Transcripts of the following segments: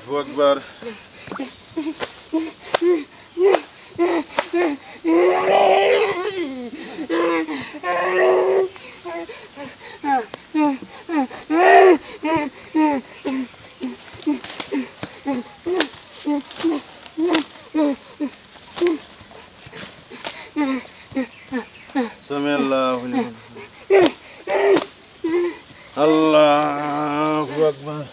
Allahu Akbar. Sami'allahu liman. Allahu Akbar.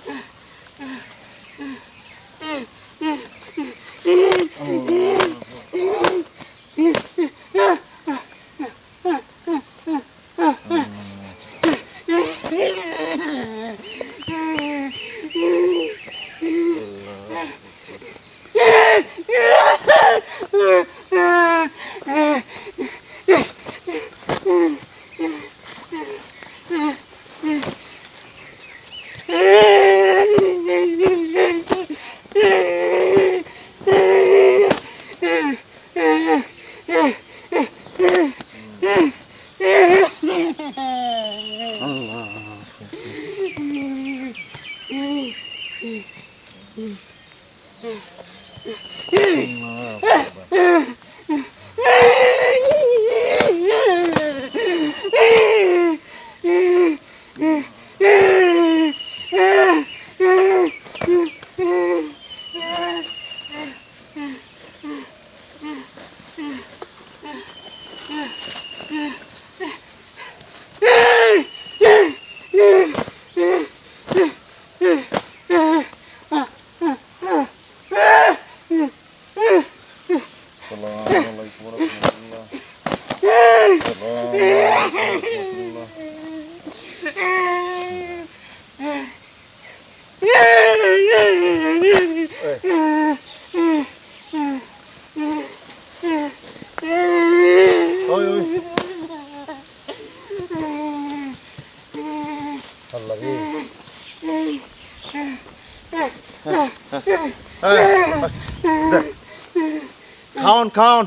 খাওন খাওন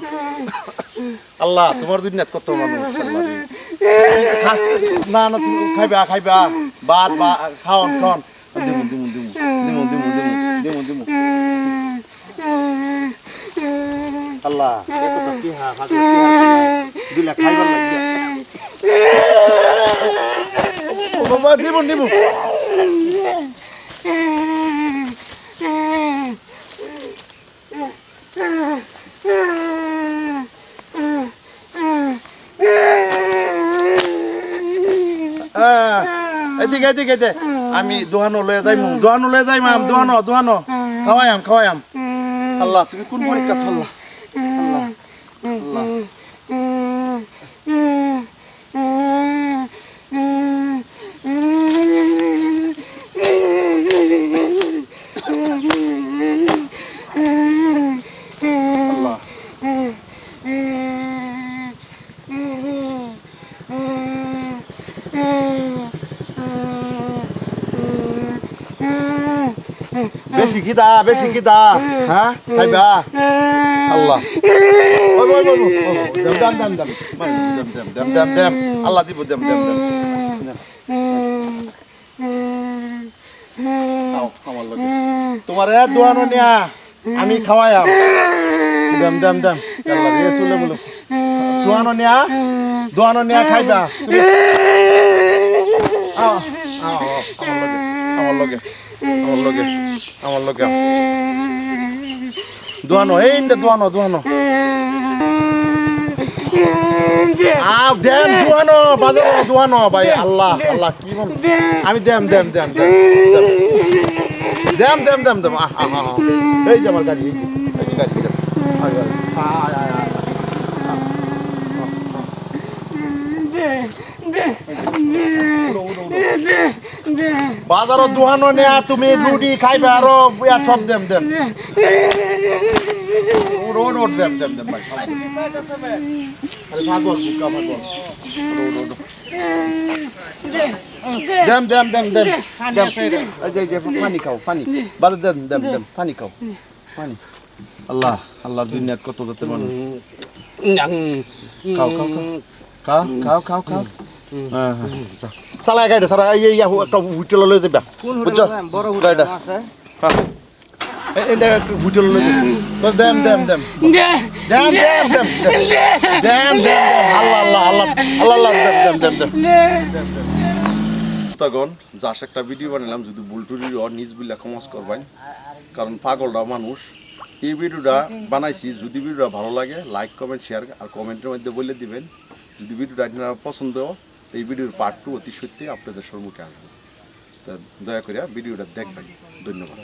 আল্লাহ তোমার দুনিয়াত কত মানুষ না না তুমি খাইবা খাইবা বাদ বা খাওন খাওন দিমু দিমু দিমু দিমু দিমু দিমু দিমু আল্লাহ কত কি হা হাজর দিলা খাইবার লাগিয়া ও বাবা দিমু দিমু এদিকে এদিকে দে আমি দোহানো লয়ে যাইমু দোহানো লয়ে যাইমাম দোহানো দোহানো খাওয়ায়াম খাওয়ায়াম আল্লাহ তুমি কোন পরীক্ষা আল্লাহ আল্লাহ আল্লাহ বেশি কি দা হ্যাঁ খাইবা আল্লাহ ওই ওই ওই দেম দেম দেম দেম দেম দেম আল্লাহ দিব দেম দেম দেম খাও আমার লগে তোমার এ দোয়ানো নিয়া আমি খাওয়াইয়াম দেম দেম দেম আল্লাহ রে চলে বলো দোয়ানো নিয়া খাইবা আমার লগে দোয়ানো এই দোয়ানো দেম দোয়ানো বাজার দোয়ানো ভাই আল্লাহ আল্লাহ কি বল আমি দেম এই যে আমার গাড়ি বাজারও দোহানো নেয়া তুমি রুটি খাইবে আরো সব দেম রোড দেম ভাই পাগল পানি খাও পানি বাজার দেম পানি খাও পানি আল্লাহ আল্লাহ দুনিয়াত কত জাতের মানুষ খাও চালাই গাড়ি সারা একটা হোটেল লয়ে যাবা বুঝছো গাড়িটা হোটেল লয়ে দেম আল্লাহ তখন যাস একটা ভিডিও বানালাম যদি ভুল টুরি নিজ বিল্লা ক্ষমা করবেন কারণ পাগলরা মানুষ এই ভিডিওটা বানাইছি যদি ভিডিওটা ভালো লাগে লাইক কমেন্ট শেয়ার আর কমেন্টের মধ্যে বলে দিবেন যদি ভিডিওটা আপনারা পছন্দ এই ভিডিওর পার্ট 2 অতি সত্যি আপনাদের সম্মুখে আসবে তা দয়া করে ভিডিওটা দেখবেন ধন্যবাদ